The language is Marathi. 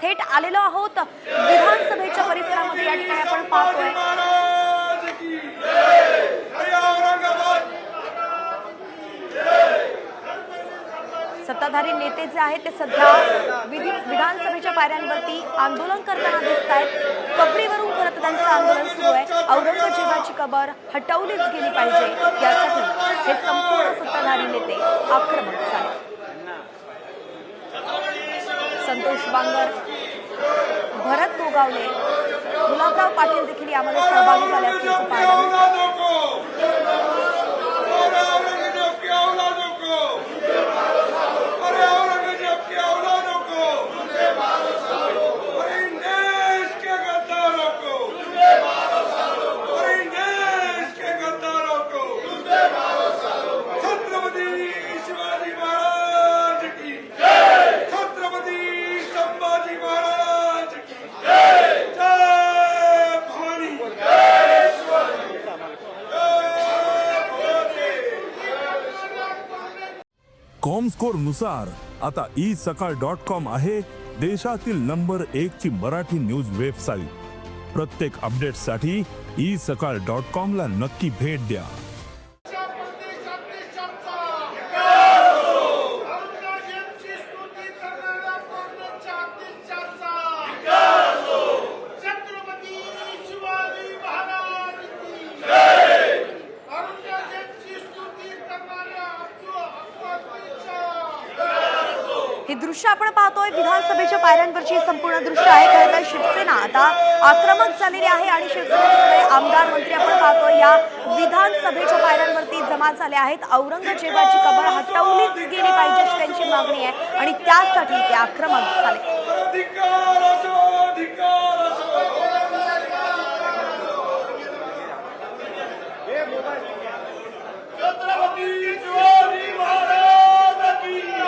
थेट आलेलो आहोत विधानसभेच्या परिसरामध्ये। या ठिकाणी आपण पाहतोय सत्ताधारी नेते जे आहेत ते सध्या विधानसभेच्या पायऱ्यांवरती आंदोलन करताना दिसत आहेत। कबरीवरून खरं तर त्यांचं आंदोलन सुरू आहे। औरंगजेबाची कबर हटवलीच गेली पाहिजे यासाठी हे संपूर्ण सत्ताधारी नेते आक्रमक झाले। संतोष बांगर, भरत गोगावले, गुलाबराव पाटील देखील यामध्ये सहभागी झाले असल्याचं पाहायला मिळतं। कॉमस्कोर नुसार आता isakal.com आहे देशातील नंबर 1 ची मराठी न्यूज वेबसाईट। प्रत्येक अपडेटसाठी isakal.com ला नक्की भेट द्या। हे दृश्य आपण पाहतोय विधानसभेच्या पायऱ्यांवरची संपूर्ण दृश्य आहे। खरं तर शिवसेना आता आक्रमक झालेली आहे आणि शिवसेनेचे आमदार मंत्री आपण पाहतोय या विधानसभेच्या पायऱ्यांवरती जमा झाले आहेत। औरंगजेबाची कबर हटवलीच गेली पाहिजे अशी त्यांची मागणी आहे आणि त्यासाठी ते आक्रमक झाले। मोबाईल